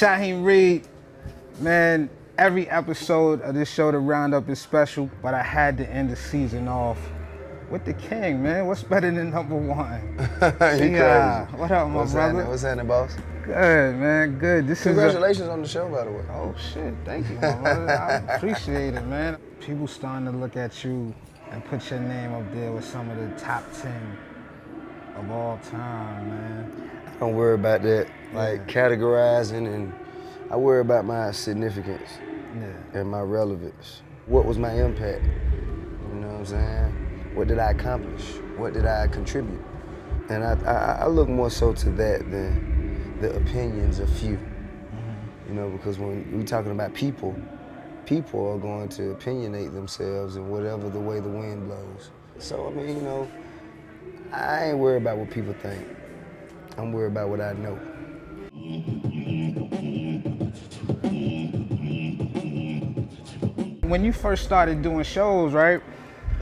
Shaheem Reid, man, every episode of this show, The Roundup, is special, but I had to end the season off with the king, man. What's better than number one? Yeah. What up, my brother? What's happening, boss? Good, man, good. Congratulations on the show, by the way. Oh, shit, thank you, my brother. I appreciate it, man. People starting to look at you and put your name up there with some of the top 10 of all time, man. I don't worry about that, like categorizing, and I worry about my significance and my relevance. What was my impact? You know what I'm saying? What did I accomplish? What did I contribute? And I look more so to that than the opinions of few. You know, because when we're talking about people, people are going to opinionate themselves in whatever the way the wind blows. So, I mean, you know, I ain't worried about what people think. I'm worried about what I know. When you first started doing shows, right,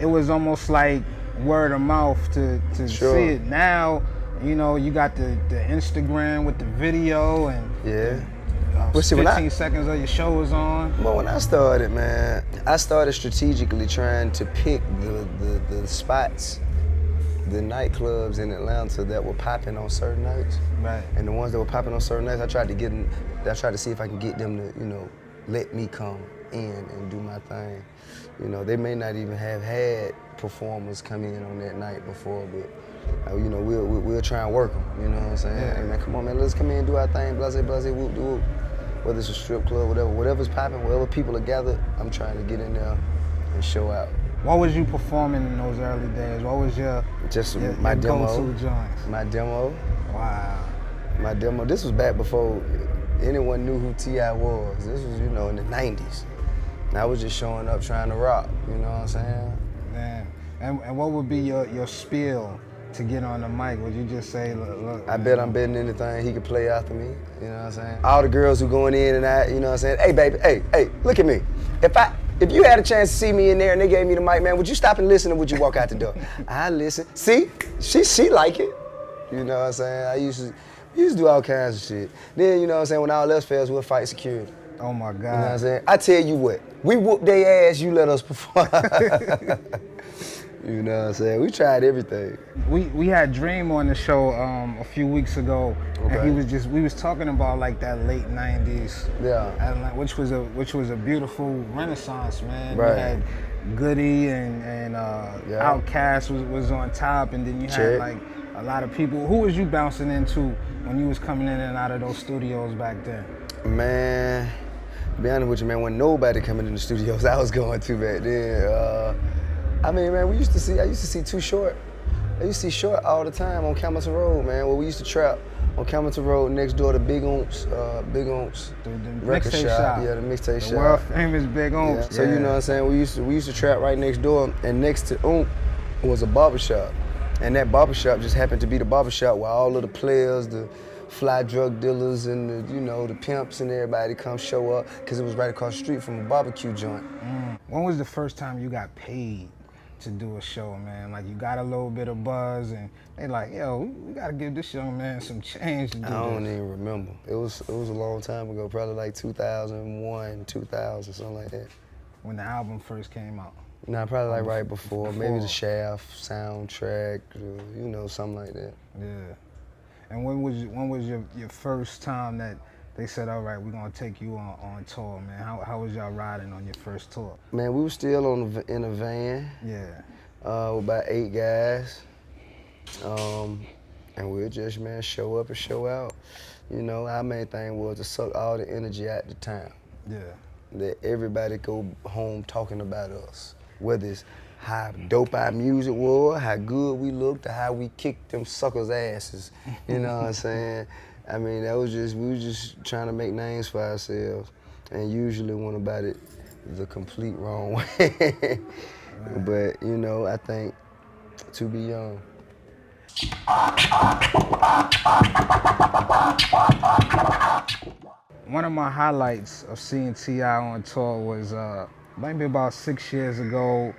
it was almost like word of mouth to see it. Now, you know, you got the Instagram with the video and 15 seconds of your show is on. Well, when I started, man, I started strategically trying to pick the spots, the nightclubs in Atlanta that were popping on certain nights. Right. And the ones that were popping on certain nights, I tried to see if I can get them to, you know, let me come in and do my thing. You know, they may not even have had performers come in on that night before, but you know, we'll try and work them. You know what I'm saying? Yeah. Hey man, come on man, let's come in and do our thing, blase, blase, whoop, whoop. Whether it's a strip club, whatever's popping, wherever people are gathered, I'm trying to get in there and show out. What was you performing in those early days? What was your my demo? Go-to joints? My demo. Wow. My demo. This was back before anyone knew who T.I. was. This was, you know, in the 90s. And I was just showing up trying to rock, you know what I'm saying? Man. And what would be your spiel to get on the mic? Would you just say, look I bet I'm betting anything he could play after me, you know what I'm saying? All the girls who going in and out, you know what I'm saying? Hey baby, hey, look at me. If you had a chance to see me in there and they gave me the mic, man, would you stop and listen or would you walk out the door? I listen. See, she like it. You know what I'm saying? I used to do all kinds of shit. Then, you know what I'm saying, when all else fails, we'll fight security. Oh my God. You know what I'm saying? I tell you what, we whoop their ass, you let us perform. You know what I'm saying? We tried everything. We had Dream on the show a few weeks ago, and we was talking about like that late '90s, which was a beautiful renaissance, man. Right. You had Goody and Outkast was on top, and then you had like a lot of people. Who was you bouncing into when you was coming in and out of those studios back then? Man, to be honest with you, man, when nobody coming in the studios, I was going to back then. I mean, man, I used to see Too Short. I used to see Short all the time on Campbellton Road, man, where we used to trap on Campbellton Road next door to Big Oomps The record shop. Yeah, the mixtape shop. The world famous Big Oomps. Yeah. So you know what I'm saying? We used to trap right next door, and next to Oomp was a barbershop. And that barbershop just happened to be the barbershop where all of the players, the fly drug dealers and the pimps and everybody come show up, because it was right across the street from a barbecue joint. When was the first time you got paid to do a show, man? Like you got a little bit of buzz and they like, yo, we gotta give this young man some change to do I don't even remember. It was a long time ago, probably like 2001, 2000, something like that. When the album first came out? Nah, probably like right before. Maybe the Shaft soundtrack, something like that. Yeah. And when was your first time that they said, all right, we're gonna take you on tour, man? How was y'all riding on your first tour? Man, we were still in a van. Yeah. With about 8 guys. And we'll just, man, show up and show out. You know, our main thing was to suck all the energy out the town. Yeah. Let everybody go home talking about us. Whether it's how dope our music was, how good we looked, or how we kicked them suckers' asses. You know what I'm saying? I mean, we were just trying to make names for ourselves, and usually went about it the complete wrong way. But, you know, I think to be young. One of my highlights of seeing T.I. on tour was maybe about 6 years ago,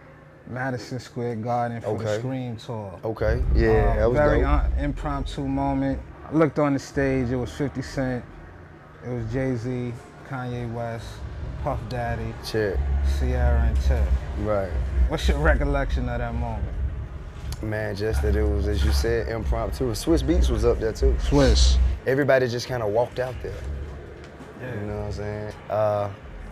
Madison Square Garden for the Scream tour. Okay, yeah, that was very dope. Impromptu moment. I looked on the stage, it was 50 Cent, It was Jay Z, Kanye West, Puff Daddy, Check. Sierra, and Tip. Right. What's your recollection of that moment? Man, just that it was, as you said, impromptu. Swiss Beats was up there too. Swiss. Everybody just kind of walked out there. Yeah. You know what I'm saying?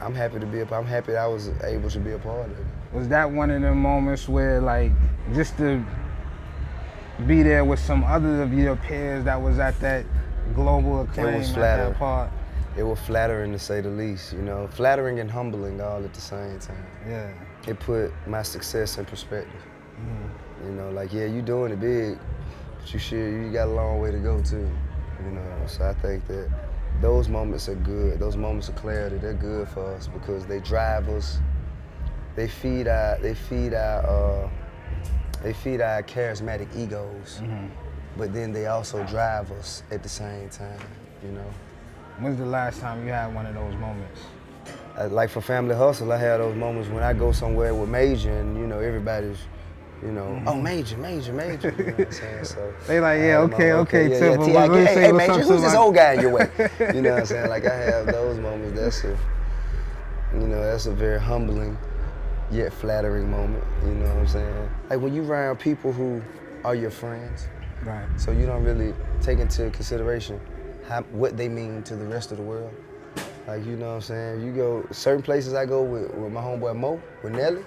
I'm happy to be I'm happy I was able to be a part of it. Was that one of them moments where, like, just to be there with some other of your peers that was at that global acclaim at that part? It was flattering to say the least, you know? Flattering and humbling all at the same time. Yeah. It put my success in perspective. You know, like, yeah, you doing it big, but you got a long way to go too. You know, so I think that those moments are good. Those moments of clarity, they're good for us because they drive us. They feed our charismatic egos, but then they also drive us at the same time. You know. When's the last time you had one of those moments? Like for Family Hustle, I had those moments when I go somewhere with Major and, you know, everybody's, you know, oh, Major, you know what I'm saying? So they like, yeah, okay, Tip. Hey, Major, who's this old guy in your way? You know what I'm saying? Like, I have those moments. That's a very humbling yet flattering moment, you know what I'm saying? Like when you around people who are your friends, right? So you don't really take into consideration what they mean to the rest of the world. Like, you know what I'm saying? You go, certain places I go with my homeboy Mo, with Nelly,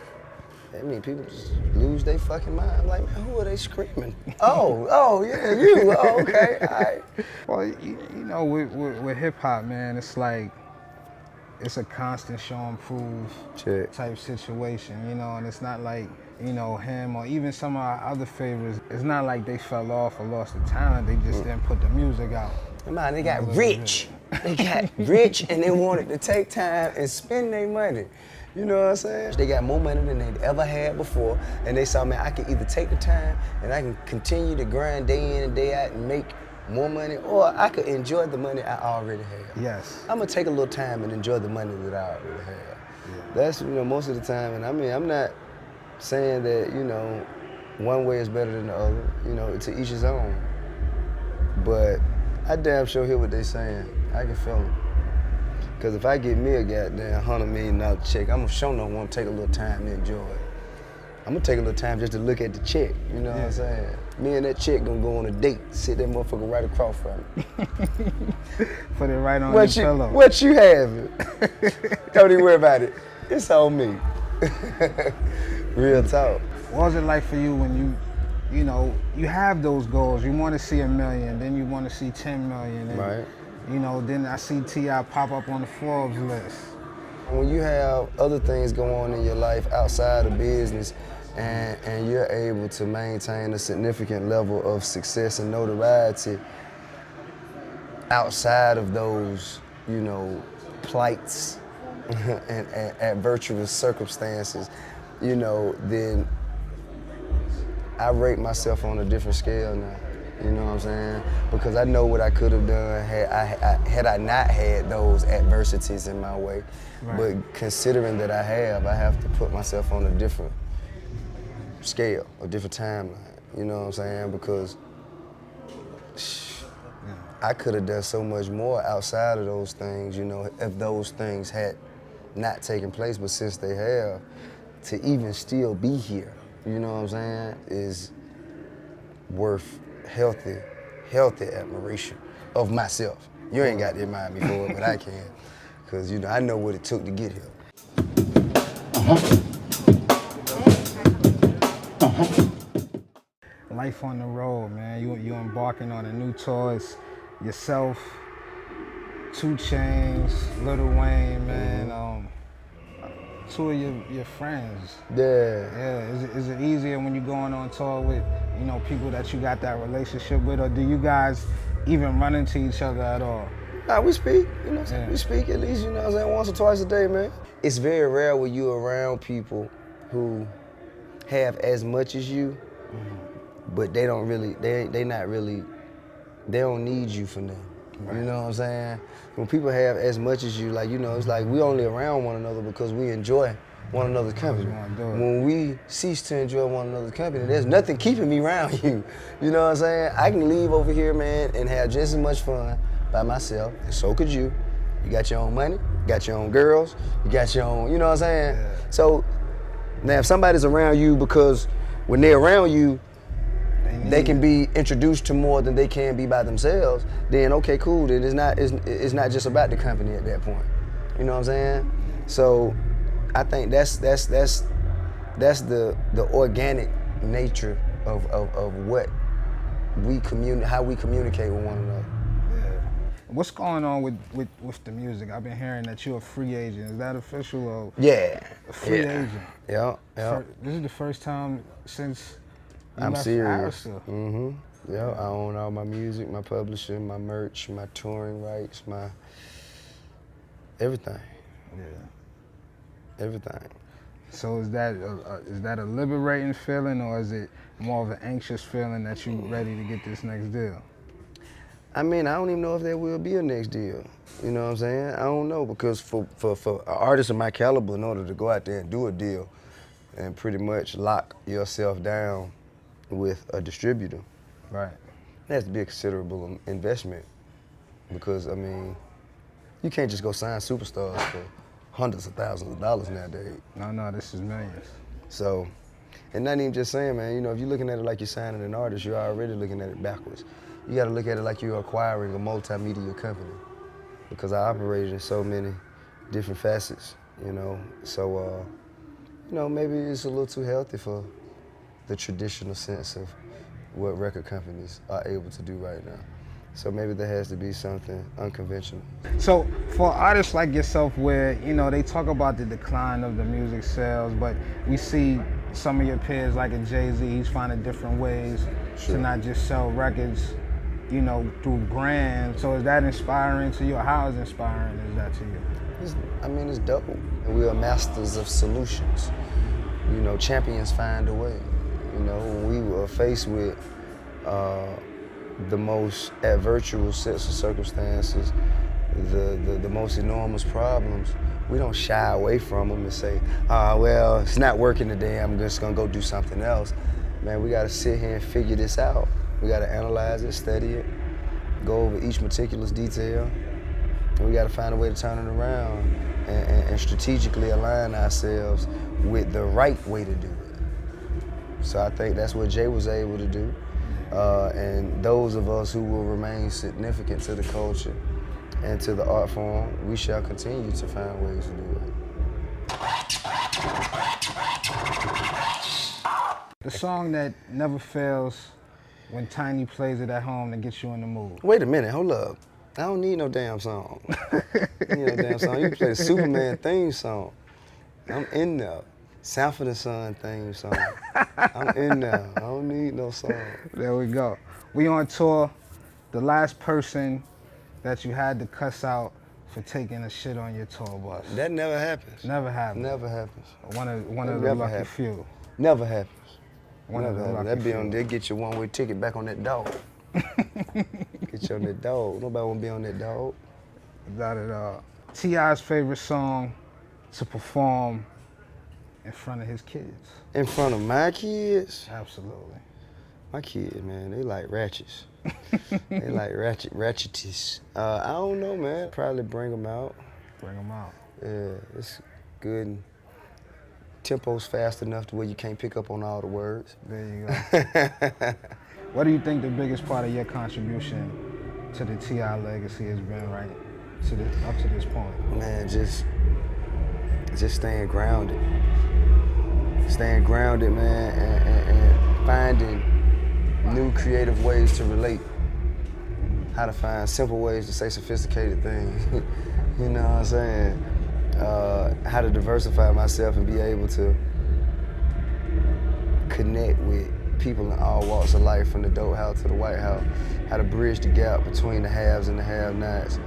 I mean, people just lose their fucking mind. I'm like, man, who are they screaming? oh, yeah, you, oh, okay, all right. Well, you know, with hip hop, man, it's like, it's a constant show and prove type situation, you know, and it's not like, you know, him or even some of our other favorites, it's not like they fell off or lost the talent, they just didn't put the music out. Man, they got rich. They got rich and they wanted to take time and spend their money. You know what I'm saying? They got more money than they'd ever had before, and they saw, man, I can either take the time and I can continue to grind day in and day out and make more money, or I could enjoy the money I already have. Yes. I'm gonna take a little time and enjoy the money that I already have. Yeah. That's, you know, most of the time, and I mean, I'm not saying that, you know, one way is better than the other, you know, to each his own. But I damn sure hear what they saying. I can feel them. Because if I get me a goddamn $100 million check, I'm sure no want to take a little time to enjoy it. I'm gonna take a little time just to look at the check, you know what I'm saying? Me and that chick gonna go on a date, sit that motherfucker right across from me. Put it right on your pillow. What you having? Don't even worry about it. It's on me. Real talk. What was it like for you when you know, you have those goals. You want to see $1 million, then you want to see 10 million. And, right. You know, then I see T.I. pop up on the Forbes list. When you have other things going on in your life outside of business and you're able to maintain a significant level of success and notoriety outside of those, you know, plights and adverse circumstances, you know, then I rate myself on a different scale now. You know what I'm saying? Because I know what I could have done had I not had those adversities in my way. Right. But considering that I have to put myself on a different scale, a different timeline. You know what I'm saying? Because I could have done so much more outside of those things, you know, if those things had not taken place. But since they have, to even still be here, you know what I'm saying, is worth healthy admiration of myself. You ain't got to admire me for it, but I can. Because, you know, I know what it took to get here. Life on the road, man. You embarking on a new tour. It's yourself, 2 Chainz, Lil Wayne, man. 2 of your friends. Yeah. Yeah. Is it easier when you're going on tour with, you know, people that you got that relationship with, or do you guys even run into each other at all? Nah, we speak, you know what I'm saying? We speak at least, you know what I'm saying, once or twice a day, man. It's very rare when you're around people who have as much as you, but they don't really, they don't need you for nothing. Right. You know what I'm saying? When people have as much as you, like, you know, it's like we only around one another because we enjoy one another's company. When we cease to enjoy one another's company, there's nothing keeping me around you. You know what I'm saying? I can leave over here, man, and have just as much fun by myself, and so could you. You got your own money, you got your own girls, you got your own, you know what I'm saying? Yeah. So now if somebody's around you because when they're around you, they can be introduced to more than they can be by themselves, then okay, cool. Then it's not just about the company at that point. You know what I'm saying? So I think that's the organic nature of what how we communicate with one another. Yeah. What's going on with the music? I've been hearing that you're a free agent. Is that official or Yeah. a free agent? Yeah. This is the first time since you I'm left serious. Arista. Mm-hmm. Yeah, I own all my music, my publishing, my merch, my touring rights, my everything. Yeah. Everything. So is that a liberating feeling, or is it more of an anxious feeling that you're ready to get this next deal? I mean, I don't even know if there will be a next deal. You know what I'm saying? I don't know, because for an artist of my caliber, in order to go out there and do a deal and pretty much lock yourself down with a distributor, right, it has to be a considerable investment. Because, I mean, you can't just go sign superstars for hundreds of thousands of dollars nowadays. No, this is millions. So, and not even just saying, man, you know, if you're looking at it like you're signing an artist, you're already looking at it backwards. You gotta look at it like you're acquiring a multimedia company, because I operated in so many different facets, you know. So, you know, maybe it's a little too healthy for the traditional sense of what record companies are able to do right now. So maybe there has to be something unconventional. So for artists like yourself, where, you know, they talk about the decline of the music sales, but we see some of your peers like a Jay Z, he's finding different ways to not just sell records, you know, through brands. So is that inspiring to you, or how is inspiring is that to you? I mean, it's dope. And we are masters of solutions. You know, champions find a way. You know, when we were faced with the most adverse sets of circumstances, the most enormous problems, we don't shy away from them and say, well, it's not working today, I'm just gonna go do something else. Man, we gotta sit here and figure this out. We gotta analyze it, study it, go over each meticulous detail, and we gotta find a way to turn it around and strategically align ourselves with the right way to do it. So I think that's what Jay was able to do. And those of us who will remain significant to the culture and to the art form, we shall continue to find ways to do it. The song that never fails when Tiny plays it at home to get you in the mood. Wait a minute, hold up. I don't need no damn song. I need no damn song. You can play the Superman theme song. I'm in there. Sanford and Son theme song. I'm in there. I don't need no song. There we go. We on tour. The last person that you had to cuss out for taking a shit on your tour bus. That never happens. Never happens. Never happens. One of the lucky few. Never happens. One of the lucky few. That be on there, get your one-way ticket back on that dog. Get you on that dog. Nobody wanna be on that dog. Not at all. T.I.'s favorite song to perform in front of his kids. In front of my kids? Absolutely. My kids, man, they like ratchets. They like ratcheties. I don't know, man. Probably bring them out. Bring them out. Yeah, it's good. Tempo's fast enough to where you can't pick up on all the words. There you go. What do you think the biggest part of your contribution to the T.I. legacy has been up to this point? Man, just staying grounded. Staying grounded, man, and finding new creative ways to relate. How to find simple ways to say sophisticated things. You know what I'm saying? How to diversify myself and be able to connect with people in all walks of life, from the dope house to the White House. How to bridge the gap between the haves and the have-nots.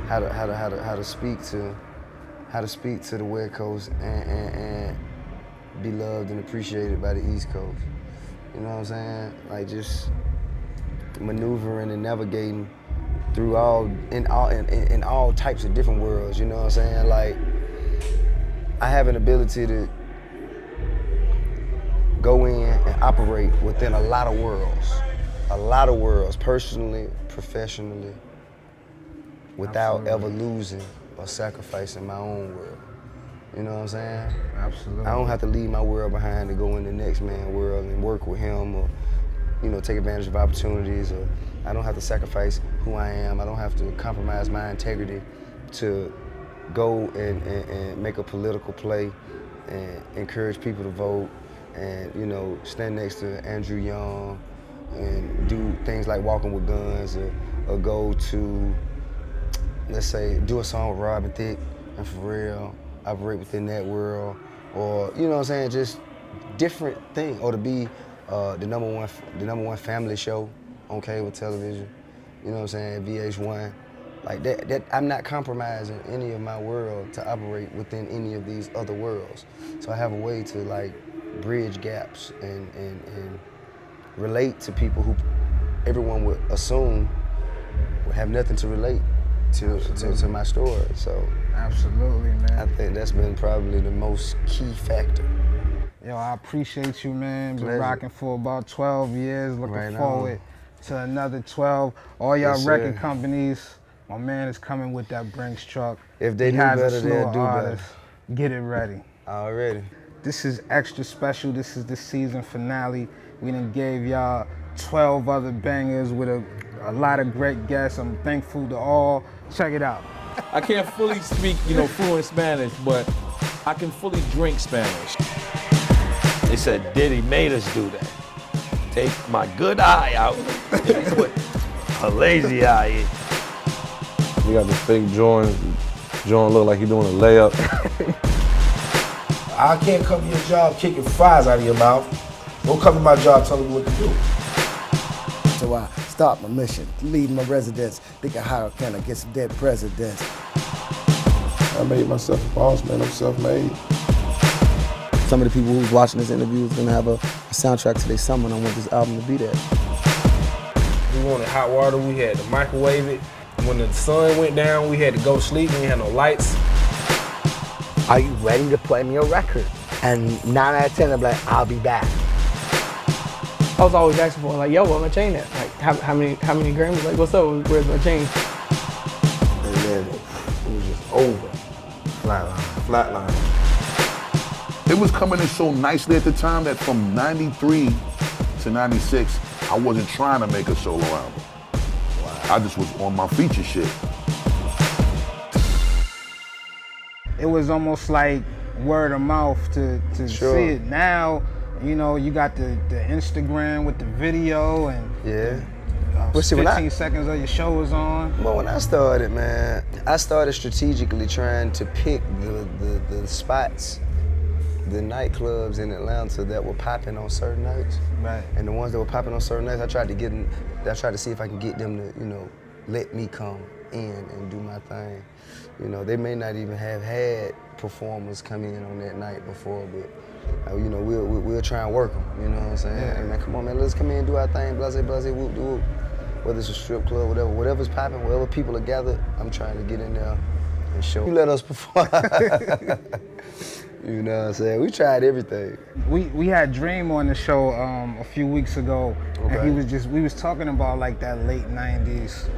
How to speak to the West Coast and be loved and appreciated by the East Coast. You know what I'm saying? Like, just maneuvering and navigating through in all types of different worlds. You know what I'm saying? Like, I have an ability to go in and operate within a lot of worlds, personally, professionally, without ever losing or sacrificing my own world. You know what I'm saying? Absolutely. I don't have to leave my world behind to go in the next man's world and work with him or, you know, take advantage of opportunities, or I don't have to sacrifice who I am. I don't have to compromise my integrity to go and make a political play and encourage people to vote and, you know, stand next to Andrew Young and do things like Walking with Guns or go to, let's say, do a song with Robin Thicke and Pharrell, operate within that world, or, you know what I'm saying, just different thing, or to be the number one family show on cable television, you know what I'm saying, VH1. Like that I'm not compromising any of my world to operate within any of these other worlds. So I have a way to like bridge gaps and relate to people who everyone would assume would have nothing to relate to my story. So absolutely, man. I think that's been probably the most key factor. Yo, I appreciate you, man. Been Pleasure. rocking for about 12 years. Looking Right forward to another 12. All y'all Yes, record sir. companies, my man is coming with that Brinks truck. If they He do has a better, slew they'll of do better. artists. Get it ready. Already. This is extra special. This is the season finale. We done gave y'all 12 other bangers with a lot of great guests. I'm thankful to all. Check it out. I can't fully speak, fluent Spanish, but I can fully drink Spanish. They said Diddy made us do that. Take my good eye out and put a lazy eye in. We got the fake joint. Joint look like he doing a layup. I can't come to your job kicking fries out of your mouth. Don't come to my job telling me what to do. So I start my mission, leave my residence, thinking how can I get some dead presidents. I made myself a boss, man. I'm self-made. Some of the people who's watching this interview is gonna have a soundtrack to their summer, and I want this album to be that. We wanted hot water, we had to microwave it. When the sun went down, we had to go sleep, we had no lights. Are you ready to play me a record? And 9 out of 10, I'm like, I'll be back. I was always asking for, like, yo, where my chain at? Like, how many Grammys? Like, what's up? Where's my chain? And then it was just over. Flatline. It was coming in so nicely at the time that from 93 to 96, I wasn't trying to make a solo album. Wow. I just was on my feature shit. It was almost like word of mouth to see it. Now, you know, you got the Instagram with the video and 15 seconds of your show was on. Well, when I started, man, I started strategically trying to pick the spots, the nightclubs in Atlanta that were popping on certain nights. Right. And the ones that were popping on certain nights, I tried to see if I could get them to, you know, let me come in and do my thing. You know, they may not even have had performers come in on that night before, but you know, we'll try and work them. You know what I'm saying? Yeah. Hey, man, come on, man, let's come in and do our thing. Blase, blase, whoop, de whoop. Whether it's a strip club, whatever's popping, wherever people are gathered, I'm trying to get in there and show. You let us perform. You know what I'm saying? We tried everything. We had Dream on the show a few weeks ago, and we was talking about like that late '90s,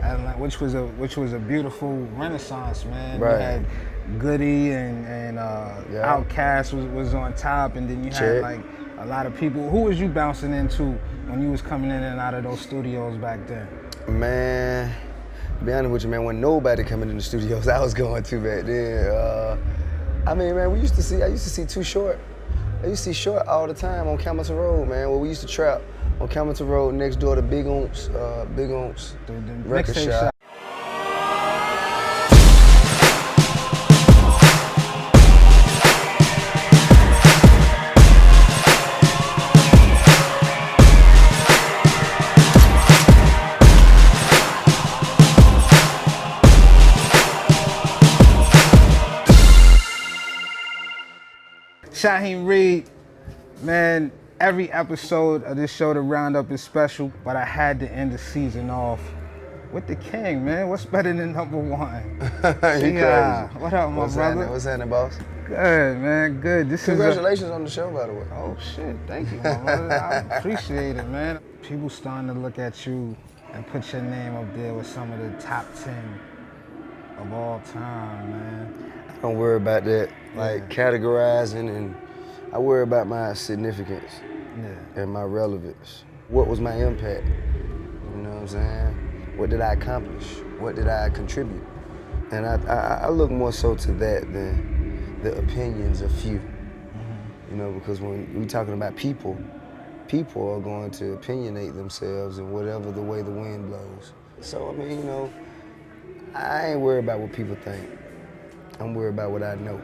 and which was a beautiful renaissance, man. Right. You had Goody and Outkast was on top, and then you had like a lot of people. Who was you bouncing into when you was coming in and out of those studios back then? Man, to be honest with you, man, when nobody coming in the studios, I was going to back then. I mean, man, I used to see Too Short. I used to see Short all the time on Camilton Road, man, where we used to trap on Camilton Road next door to Big Oomps The record mixtape shop. Shaheem Reid, man, every episode of this show, the roundup is special, but I had to end the season off with the king, man. What's better than number one? Yeah. What up, my brother? What's happening, boss? Good, man, good. Congratulations on the show, by the way. Oh, shit, thank you, my brother. I appreciate it, man. People starting to look at you and put your name up there with some of the top 10 of all time, man. I don't worry about that, like categorizing, and I worry about my significance and my relevance. What was my impact? You know what I'm saying? What did I accomplish? What did I contribute? And I look more so to that than the opinions of few. You know, because when we're talking about people, people are going to opinionate themselves in whatever the way the wind blows. So, I mean, you know, I ain't worried about what people think. I'm worried about what I know.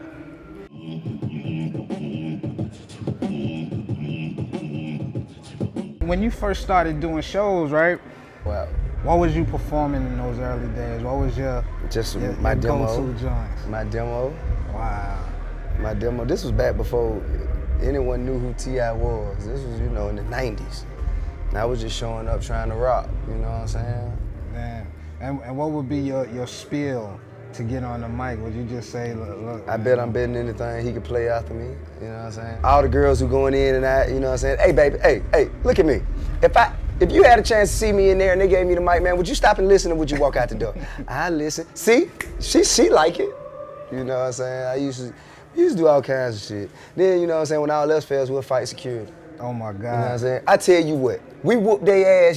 When you first started doing shows, right? Wow. What was you performing in those early days? What was your my demo? Go-to joints? My demo. Wow. My demo. This was back before anyone knew who T.I. was. This was, you know, in the 90s. I was just showing up trying to rock, you know what I'm saying? Damn. And what would be your spiel to get on the mic? Would you just say, look I bet I'm betting anything he could play after me, you know what I'm saying? All the girls who going in and out, you know what I'm saying? Hey, baby, hey, look at me. If you had a chance to see me in there and they gave me the mic, man, would you stop and listen or would you walk out the door? I listen. See? She like it. You know what I'm saying? We used to do all kinds of shit. Then, you know what I'm saying, when all else fails, we'll fight security. Oh my God. You know what I'm saying? I tell you what, we whoop their ass.